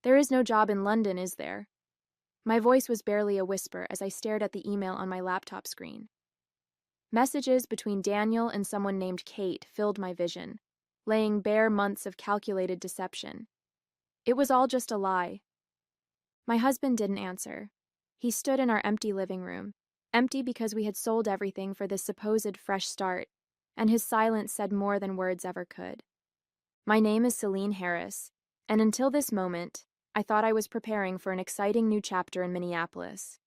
There is no job in London, is there? My voice was barely a whisper as I stared at the email on my laptop screen. Messages between Daniel and someone named Kate filled my vision, laying bare months of calculated deception. It was all just a lie. My husband didn't answer. He stood in our empty living room, empty because we had sold everything for this supposed fresh start, and his silence said more than words ever could. My name is Celine Harris, and until this moment, I thought I was preparing for an exciting new chapter in Minneapolis.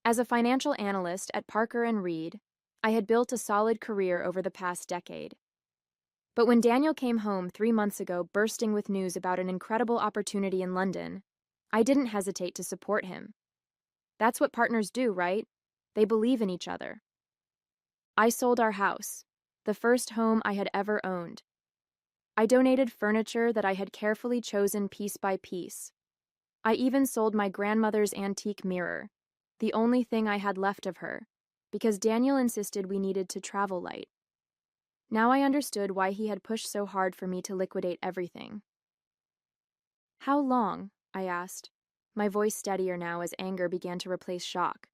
As a financial analyst at Parker & Reed, I had built a solid career over the past decade. But when Daniel came home 3 months ago bursting with news about an incredible opportunity in London, I didn't hesitate to support him. That's what partners do, right? They believe in each other. I sold our house, the first home I had ever owned. I donated furniture that I had carefully chosen piece by piece. I even sold my grandmother's antique mirror, the only thing I had left of her, because Daniel insisted we needed to travel light. Now I understood why he had pushed so hard for me to liquidate everything. "How long?" I asked, my voice steadier now as anger began to replace shock.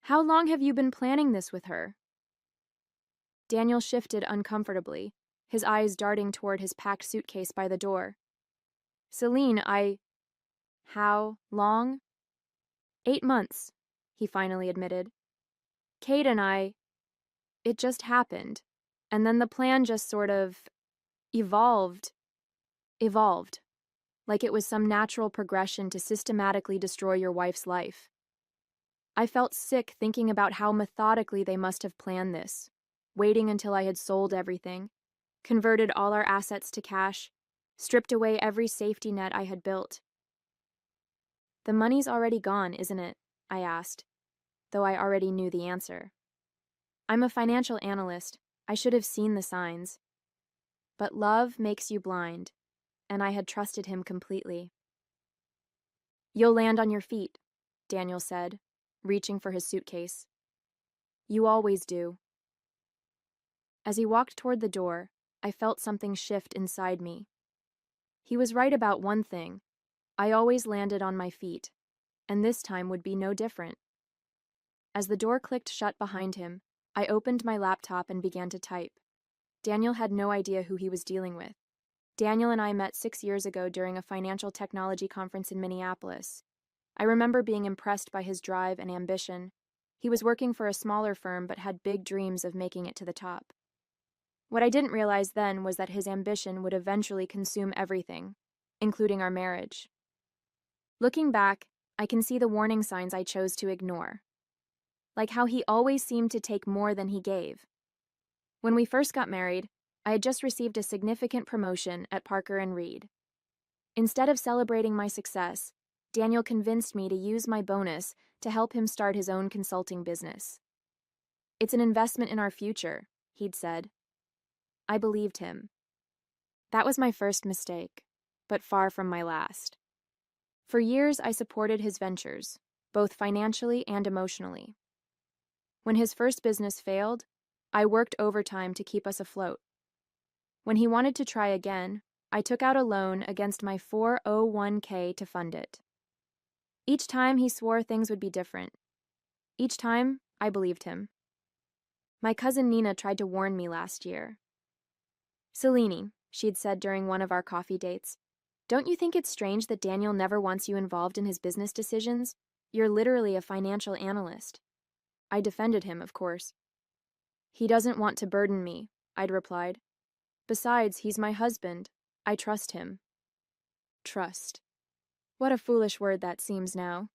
"How long have you been planning this with her?" Daniel shifted uncomfortably, his eyes darting toward his packed suitcase by the door. "Celine, How long?" 8 months, he finally admitted. "Kate and it just happened, and then the plan just sort of evolved, like it was some natural progression to systematically destroy your wife's life." I felt sick thinking about how methodically they must have planned this, waiting until I had sold everything, converted all our assets to cash, stripped away every safety net I had built. "The money's already gone, isn't it?" I asked, though I already knew the answer. I'm a financial analyst. I should have seen the signs. But love makes you blind, and I had trusted him completely. "You'll land on your feet," Daniel said, reaching for his suitcase. "You always do." As he walked toward the door, I felt something shift inside me. He was right about one thing. I always landed on my feet, and this time would be no different. As the door clicked shut behind him, I opened my laptop and began to type. Daniel had no idea who he was dealing with. Daniel and I met 6 years ago during a financial technology conference in Minneapolis. I remember being impressed by his drive and ambition. He was working for a smaller firm but had big dreams of making it to the top. What I didn't realize then was that his ambition would eventually consume everything, including our marriage. Looking back, I can see the warning signs I chose to ignore. Like how he always seemed to take more than he gave. When we first got married, I had just received a significant promotion at Parker & Reed. Instead of celebrating my success, Daniel convinced me to use my bonus to help him start his own consulting business. "It's an investment in our future," he'd said. I believed him. That was my first mistake, but far from my last. For years, I supported his ventures, both financially and emotionally. When his first business failed, I worked overtime to keep us afloat. When he wanted to try again, I took out a loan against my 401k to fund it. Each time he swore things would be different. Each time, I believed him. My cousin Nina tried to warn me last year. "Celine," she'd said during one of our coffee dates, "don't you think it's strange that Daniel never wants you involved in his business decisions? You're literally a financial analyst." I defended him, of course. "He doesn't want to burden me," I'd replied. "Besides, he's my husband. I trust him." Trust. What a foolish word that seems now.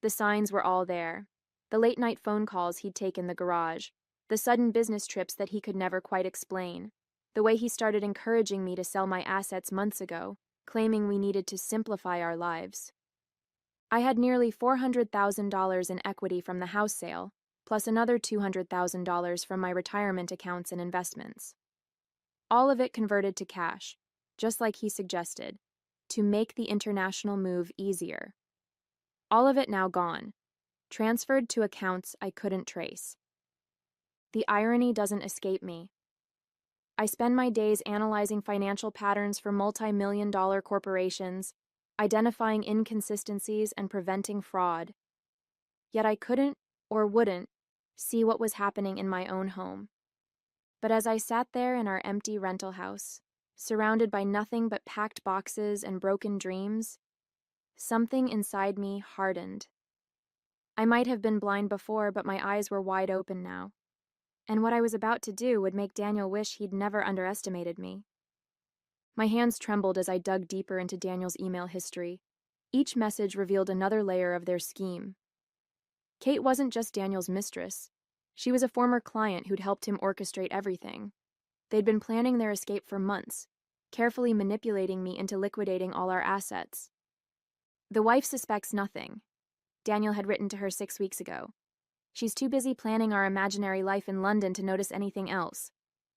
The signs were all there. The late-night phone calls he'd take in the garage. The sudden business trips that he could never quite explain. The way he started encouraging me to sell my assets months ago, claiming we needed to simplify our lives. I had nearly $400,000 in equity from the house sale, plus another $200,000 from my retirement accounts and investments. All of it converted to cash, just like he suggested, to make the international move easier. All of it now gone, transferred to accounts I couldn't trace. The irony doesn't escape me. I spend my days analyzing financial patterns for multi-million-dollar corporations, identifying inconsistencies and preventing fraud. Yet I couldn't, or wouldn't, see what was happening in my own home. But as I sat there in our empty rental house, surrounded by nothing but packed boxes and broken dreams, something inside me hardened. I might have been blind before, but my eyes were wide open now. And what I was about to do would make Daniel wish he'd never underestimated me. My hands trembled as I dug deeper into Daniel's email history. Each message revealed another layer of their scheme. Kate wasn't just Daniel's mistress. She was a former client who'd helped him orchestrate everything. They'd been planning their escape for months, carefully manipulating me into liquidating all our assets. The wife suspects nothing, Daniel had written to her 6 weeks ago. She's too busy planning our imaginary life in London to notice anything else.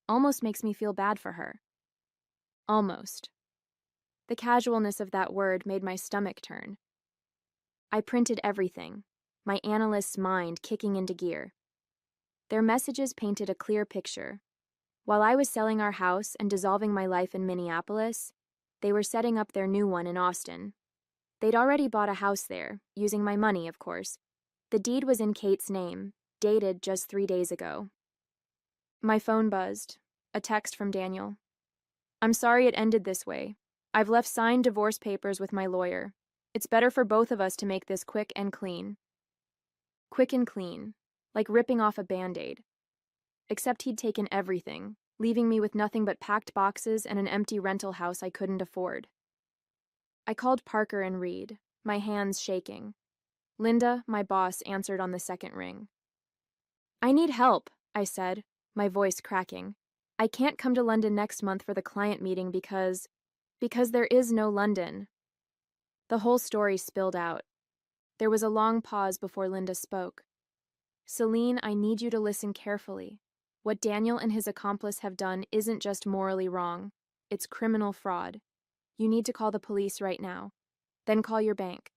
Almost makes me feel bad for her. Almost. The casualness of that word made my stomach turn. I printed everything, my analyst's mind kicking into gear. Their messages painted a clear picture. While I was selling our house and dissolving my life in Minneapolis, they were setting up their new one in Austin. They'd already bought a house there, using my money, of course. The deed was in Kate's name, dated just 3 days ago. My phone buzzed. A text from Daniel. "I'm sorry it ended this way. I've left signed divorce papers with my lawyer. It's better for both of us to make this quick and clean." Quick and clean, like ripping off a Band-Aid. Except he'd taken everything, leaving me with nothing but packed boxes and an empty rental house I couldn't afford. I called Parker and Reed, my hands shaking. Linda, my boss, answered on the second ring. "I need help," I said, my voice cracking. "I can't come to London next month for the client meeting because there is no London." The whole story spilled out. There was a long pause before Linda spoke. "Celine, I need you to listen carefully. What Daniel and his accomplice have done isn't just morally wrong. It's criminal fraud. You need to call the police right now. Then call your bank.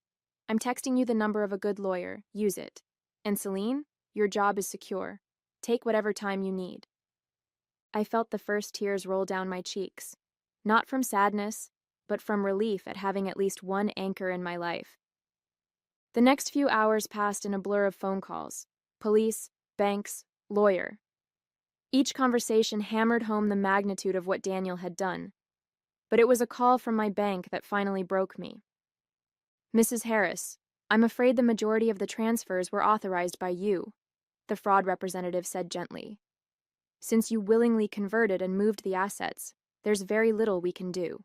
I'm texting you the number of a good lawyer. Use it. And Celine, your job is secure. Take whatever time you need." I felt the first tears roll down my cheeks. Not from sadness, but from relief at having at least one anchor in my life. The next few hours passed in a blur of phone calls. Police, banks, lawyer. Each conversation hammered home the magnitude of what Daniel had done. But it was a call from my bank that finally broke me. "Mrs. Harris, I'm afraid the majority of the transfers were authorized by you," the fraud representative said gently. "Since you willingly converted and moved the assets, there's very little we can do."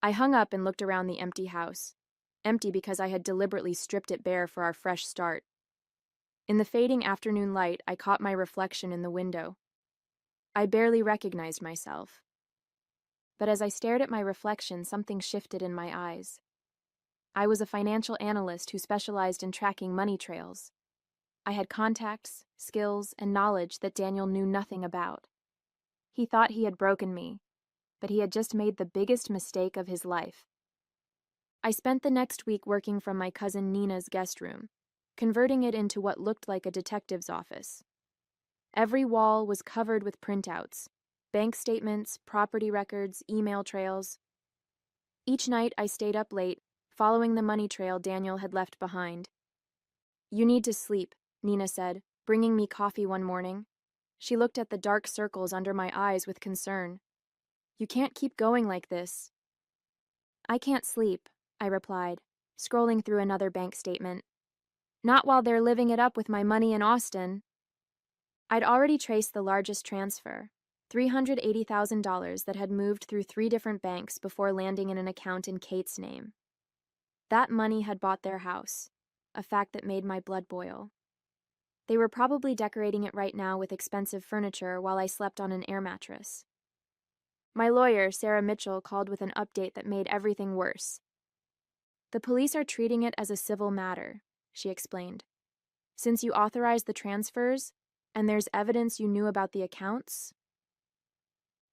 I hung up and looked around the empty house. Empty because I had deliberately stripped it bare for our fresh start. In the fading afternoon light, I caught my reflection in the window. I barely recognized myself. But as I stared at my reflection, something shifted in my eyes. I was a financial analyst who specialized in tracking money trails. I had contacts, skills, and knowledge that Daniel knew nothing about. He thought he had broken me, but he had just made the biggest mistake of his life. I spent the next week working from my cousin Nina's guest room, converting it into what looked like a detective's office. Every wall was covered with printouts, bank statements, property records, email trails. Each night I stayed up late, following the money trail Daniel had left behind. "You need to sleep," Nina said, bringing me coffee one morning. She looked at the dark circles under my eyes with concern. "You can't keep going like this." "I can't sleep," I replied, scrolling through another bank statement. "Not while they're living it up with my money in Austin." I'd already traced the largest transfer, $380,000 that had moved through 3 different banks before landing in an account in Kate's name. That money had bought their house, a fact that made my blood boil. They were probably decorating it right now with expensive furniture while I slept on an air mattress. My lawyer, Sarah Mitchell, called with an update that made everything worse. "The police are treating it as a civil matter," she explained. "Since you authorized the transfers, and there's evidence you knew about the accounts."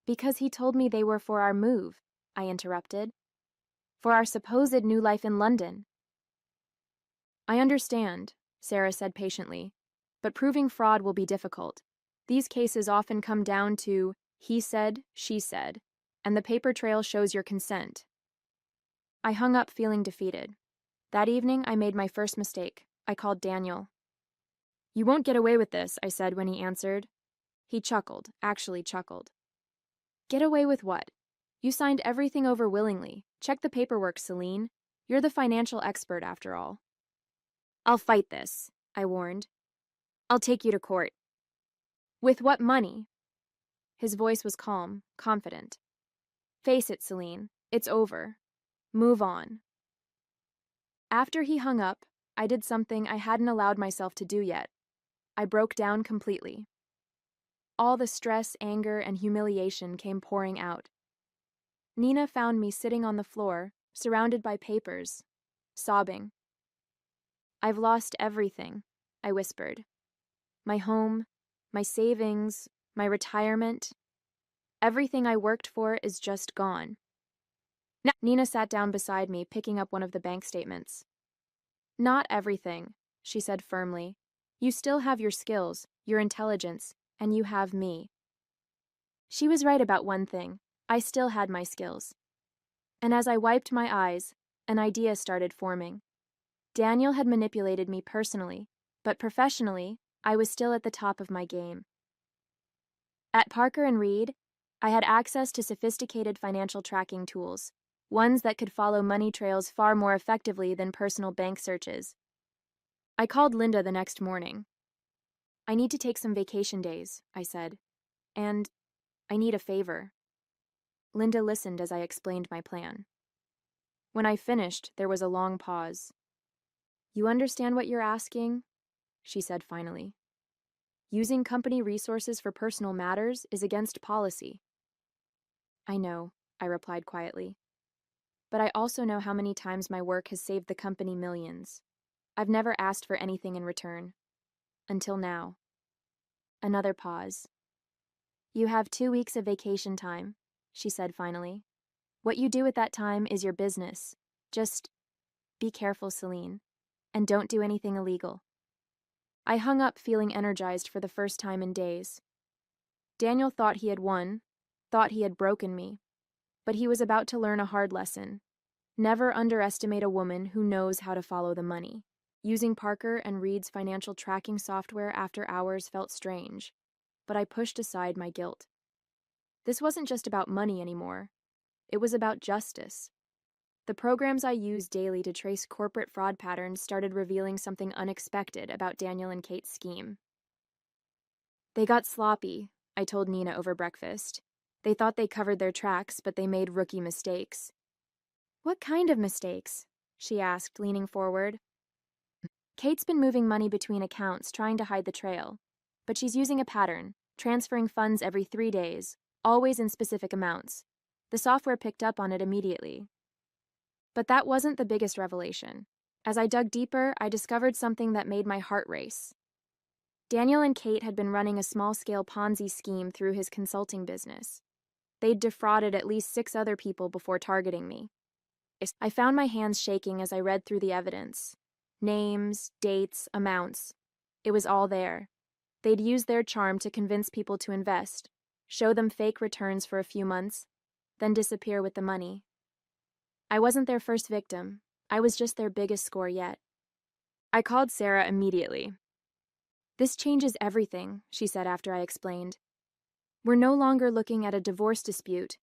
"Because he told me they were for our move," I interrupted. "For our supposed new life in London." "I understand," Sarah said patiently, "but proving fraud will be difficult. These cases often come down to he said, she said, and the paper trail shows your consent." I hung up feeling defeated. That evening, I made my first mistake. I called Daniel. "You won't get away with this," I said when he answered. He chuckled, actually chuckled. "Get away with what? You signed everything over willingly. Check the paperwork, Celine. You're the financial expert, after all." "I'll fight this," I warned. "I'll take you to court." "With what money?" His voice was calm, confident. "Face it, Celine. It's over. Move on." After he hung up, I did something I hadn't allowed myself to do yet. I broke down completely. All the stress, anger, and humiliation came pouring out. Nina found me sitting on the floor, surrounded by papers, sobbing. "I've lost everything," I whispered. "My home, my savings, my retirement. Everything I worked for is just gone." Nina sat down beside me, picking up one of the bank statements. "Not everything," she said firmly. "You still have your skills, your intelligence, and you have me." She was right about one thing. I still had my skills. And as I wiped my eyes, an idea started forming. Daniel had manipulated me personally, but professionally, I was still at the top of my game. At Parker and Reed, I had access to sophisticated financial tracking tools, ones that could follow money trails far more effectively than personal bank searches. I called Linda the next morning. "I need to take some vacation days," I said, "and I need a favor." Linda listened as I explained my plan. When I finished, there was a long pause. "You understand what you're asking?" she said finally. "Using company resources for personal matters is against policy." "I know," I replied quietly. "But I also know how many times my work has saved the company millions. I've never asked for anything in return. Until now." Another pause. "You have 2 weeks of vacation time," she said finally. "What you do with that time is your business. Just be careful, Celine, and don't do anything illegal." I hung up feeling energized for the first time in days. Daniel thought he had won, thought he had broken me, but he was about to learn a hard lesson. Never underestimate a woman who knows how to follow the money. Using Parker and Reed's financial tracking software after hours felt strange, but I pushed aside my guilt. This wasn't just about money anymore. It was about justice. The programs I used daily to trace corporate fraud patterns started revealing something unexpected about Daniel and Kate's scheme. "They got sloppy," I told Nina over breakfast. "They thought they covered their tracks, but they made rookie mistakes." "What kind of mistakes?" she asked, leaning forward. "Kate's been moving money between accounts, trying to hide the trail. But she's using a pattern, transferring funds every 3 days, always in specific amounts. The software picked up on it immediately." But that wasn't the biggest revelation. As I dug deeper, I discovered something that made my heart race. Daniel and Kate had been running a small-scale Ponzi scheme through his consulting business. They'd defrauded at least 6 other people before targeting me. I found my hands shaking as I read through the evidence. Names, dates, amounts. It was all there. They'd used their charm to convince people to invest, show them fake returns for a few months, then disappear with the money. I wasn't their first victim. I was just their biggest score yet. I called Sarah immediately. "This changes everything," she said after I explained. "We're no longer looking at a divorce dispute.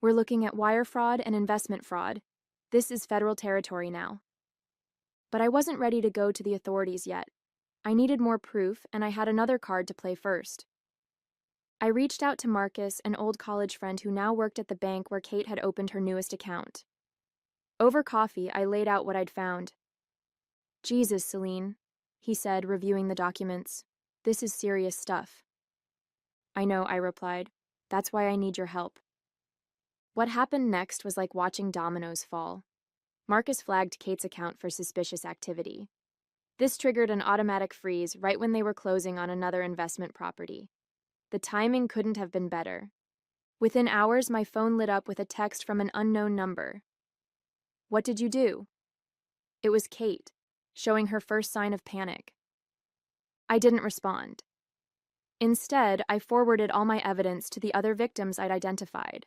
We're looking at wire fraud and investment fraud. This is federal territory now." But I wasn't ready to go to the authorities yet. I needed more proof, and I had another card to play first. I reached out to Marcus, an old college friend who now worked at the bank where Kate had opened her newest account. Over coffee, I laid out what I'd found. "Jesus, Celine," he said, reviewing the documents. "This is serious stuff." "I know," I replied. "That's why I need your help." What happened next was like watching dominoes fall. Marcus flagged Kate's account for suspicious activity. This triggered an automatic freeze right when they were closing on another investment property. The timing couldn't have been better. Within hours, my phone lit up with a text from an unknown number. "What did you do?" It was Kate, showing her first sign of panic. I didn't respond. Instead, I forwarded all my evidence to the other victims I'd identified.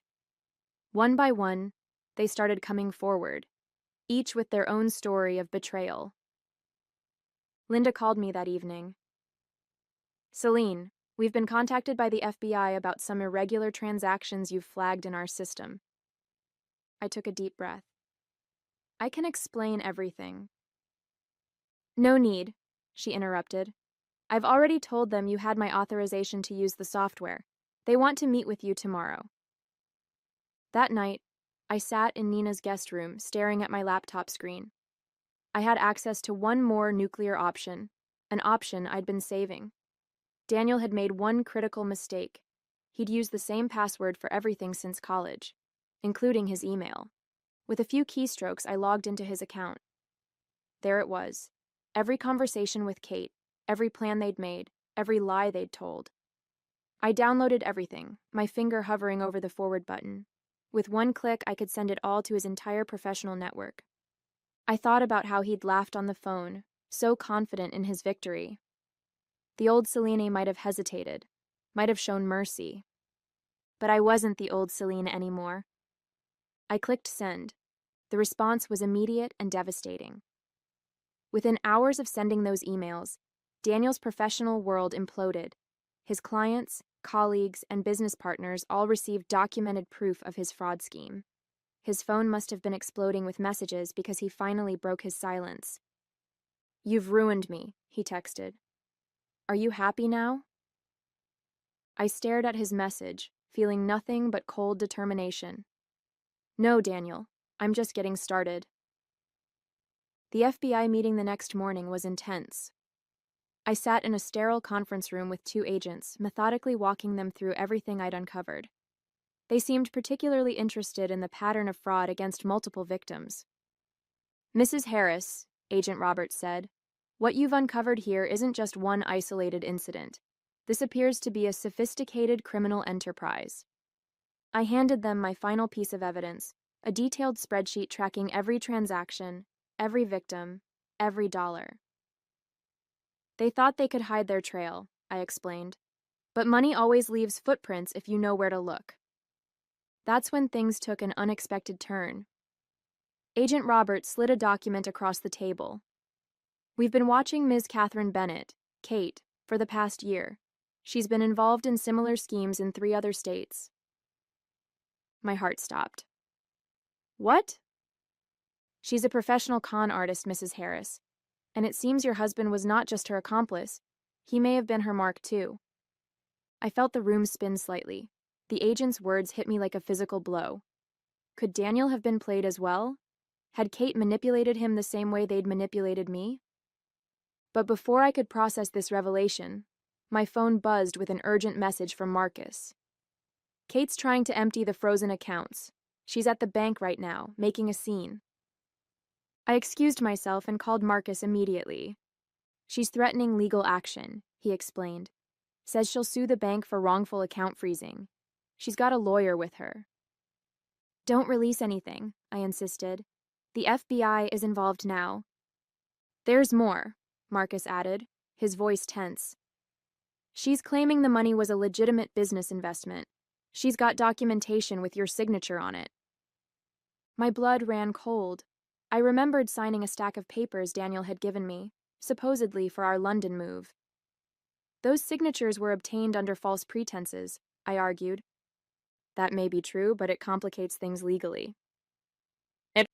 One by one, they started coming forward. each with their own story of betrayal. Linda called me that evening. "Celine, we've been contacted by the FBI about some irregular transactions you've flagged in our system." I took a deep breath. "I can explain everything." "No need," she interrupted. "I've already told them you had my authorization to use the software. They want to meet with you tomorrow." That night, I sat in Nina's guest room, staring at my laptop screen. I had access to one more nuclear option, an option I'd been saving. Daniel had made one critical mistake. He'd used the same password for everything since college, including his email. With a few keystrokes, I logged into his account. There it was. Every conversation with Kate, every plan they'd made, every lie they'd told. I downloaded everything, my finger hovering over the forward button. With one click, I could send it all to his entire professional network. I thought about how he'd laughed on the phone, so confident in his victory. The old Celine might have hesitated, might have shown mercy. But I wasn't the old Celine anymore. I clicked send. The response was immediate and devastating. Within hours of sending those emails, Daniel's professional world imploded. His clients, colleagues, and business partners all received documented proof of his fraud scheme. His phone must have been exploding with messages because he finally broke his silence. "You've ruined me," he texted. "Are you happy now?" I stared at his message, feeling nothing but cold determination. "No, Daniel, I'm just getting started." The FBI meeting the next morning was intense. I sat in a sterile conference room with two agents, methodically walking them through everything I'd uncovered. They seemed particularly interested in the pattern of fraud against multiple victims. "Mrs. Harris," Agent Roberts said, "what you've uncovered here isn't just one isolated incident. This appears to be a sophisticated criminal enterprise." I handed them my final piece of evidence, a detailed spreadsheet tracking every transaction, every victim, every dollar. "They thought they could hide their trail," I explained. "But money always leaves footprints if you know where to look." That's when things took an unexpected turn. Agent Roberts slid a document across the table. "We've been watching Ms. Catherine Bennett, Kate, for the past year. She's been involved in similar schemes in 3 other states." My heart stopped. "What?" "She's a professional con artist, Mrs. Harris. And it seems your husband was not just her accomplice. He may have been her mark, too." I felt the room spin slightly. The agent's words hit me like a physical blow. Could Daniel have been played as well? Had Kate manipulated him the same way they'd manipulated me? But before I could process this revelation, my phone buzzed with an urgent message from Marcus. "Kate's trying to empty the frozen accounts. She's at the bank right now, making a scene." I excused myself and called Marcus immediately. "She's threatening legal action," he explained. "Says she'll sue the bank for wrongful account freezing. She's got a lawyer with her." "Don't release anything," I insisted. "The FBI is involved now." "There's more," Marcus added, his voice tense. "She's claiming the money was a legitimate business investment. She's got documentation with your signature on it." My blood ran cold. I remembered signing a stack of papers Daniel had given me, supposedly for our London move. "Those signatures were obtained under false pretenses," I argued. "That may be true, but it complicates things legally."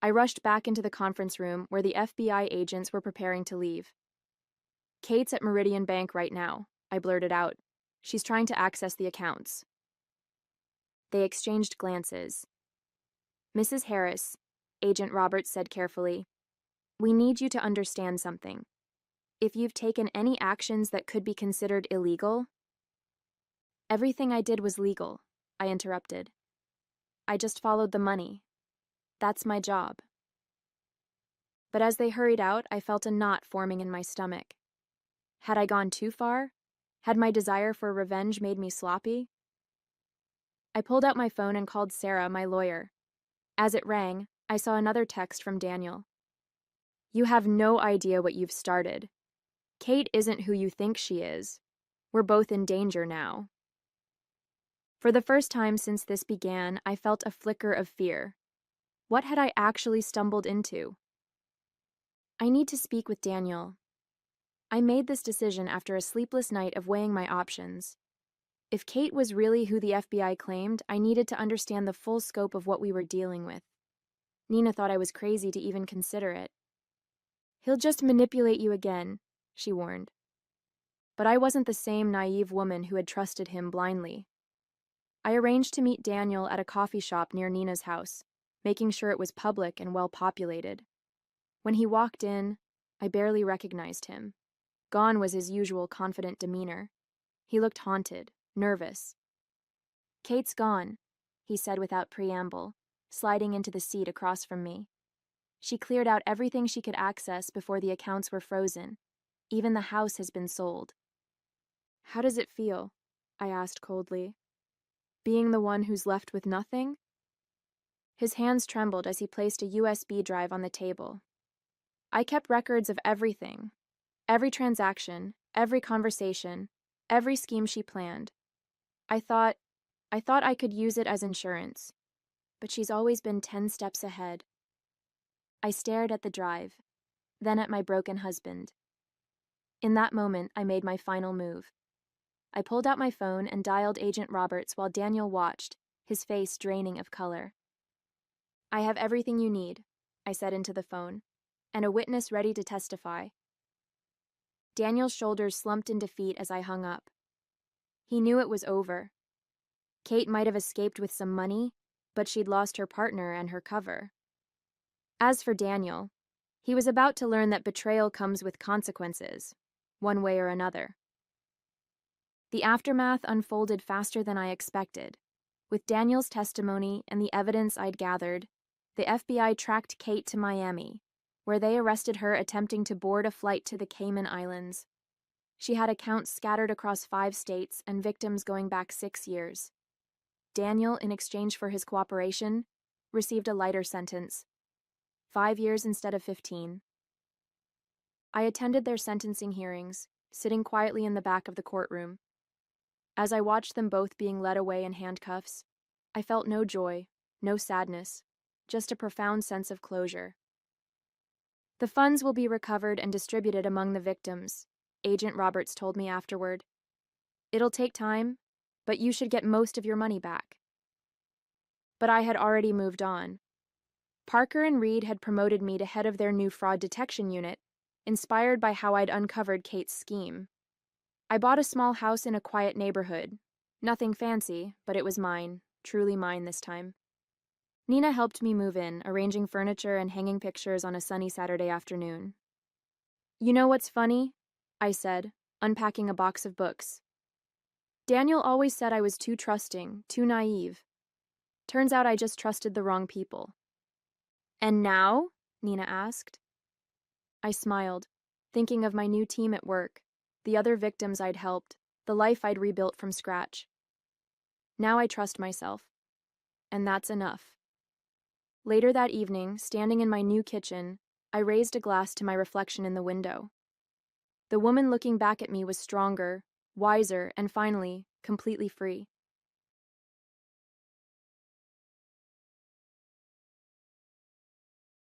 I rushed back into the conference room where the FBI agents were preparing to leave. "Kate's at Meridian Bank right now," I blurted out. "She's trying to access the accounts." They exchanged glances. "Mrs. Harris," Agent Roberts said carefully, "we need you to understand something. If you've taken any actions that could be considered illegal—" "Everything I did was legal," I interrupted. "I just followed the money. That's my job." But as they hurried out, I felt a knot forming in my stomach. Had I gone too far? Had my desire for revenge made me sloppy? I pulled out my phone and called Sarah, my lawyer. As it rang, I saw another text from Daniel. "You have no idea what you've started. Kate isn't who you think she is. We're both in danger now." For the first time since this began, I felt a flicker of fear. What had I actually stumbled into? I need to speak with Daniel. I made this decision after a sleepless night of weighing my options. If Kate was really who the FBI claimed, I needed to understand the full scope of what we were dealing with. Nina thought I was crazy to even consider it. "He'll just manipulate you again," she warned. But I wasn't the same naive woman who had trusted him blindly. I arranged to meet Daniel at a coffee shop near Nina's house, making sure it was public and well populated. When he walked in, I barely recognized him. Gone was his usual confident demeanor. He looked haunted, nervous. "Kate's gone," he said without preamble, sliding into the seat across from me. "She cleared out everything she could access before the accounts were frozen. Even the house has been sold." "How does it feel?" I asked coldly. "Being the one who's left with nothing?" His hands trembled as he placed a USB drive on the table. "I kept records of everything. Every transaction, every conversation, every scheme she planned. I thought I could use it as insurance. But she's always been 10 steps ahead." I stared at the drive, then at my broken husband. In that moment, I made my final move. I pulled out my phone and dialed Agent Roberts while Daniel watched, his face draining of color. "I have everything you need," I said into the phone, "and a witness ready to testify." Daniel's shoulders slumped in defeat as I hung up. He knew it was over. Kate might have escaped with some money, but she'd lost her partner and her cover. As for Daniel, he was about to learn that betrayal comes with consequences, one way or another. The aftermath unfolded faster than I expected. With Daniel's testimony and the evidence I'd gathered, the FBI tracked Kate to Miami, where they arrested her attempting to board a flight to the Cayman Islands. She had accounts scattered across 5 states and victims going back 6 years. Daniel, in exchange for his cooperation, received a lighter sentence, 5 years instead of 15. I attended their sentencing hearings, sitting quietly in the back of the courtroom. As I watched them both being led away in handcuffs, I felt no joy, no sadness, just a profound sense of closure. "The funds will be recovered and distributed among the victims," Agent Roberts told me afterward. "It'll take time, but you should get most of your money back." But I had already moved on. Parker and Reed had promoted me to head of their new fraud detection unit, inspired by how I'd uncovered Kate's scheme. I bought a small house in a quiet neighborhood. Nothing fancy, but it was mine, truly mine this time. Nina helped me move in, arranging furniture and hanging pictures on a sunny Saturday afternoon. "You know what's funny?" I said, unpacking a box of books. "Daniel always said I was too trusting, too naive. Turns out I just trusted the wrong people." "And now?" Nina asked. I smiled, thinking of my new team at work, the other victims I'd helped, the life I'd rebuilt from scratch. Now I trust myself, and that's enough. Later that evening, standing in my new kitchen, I raised a glass to my reflection in the window. The woman looking back at me was stronger, wiser, and finally, completely free.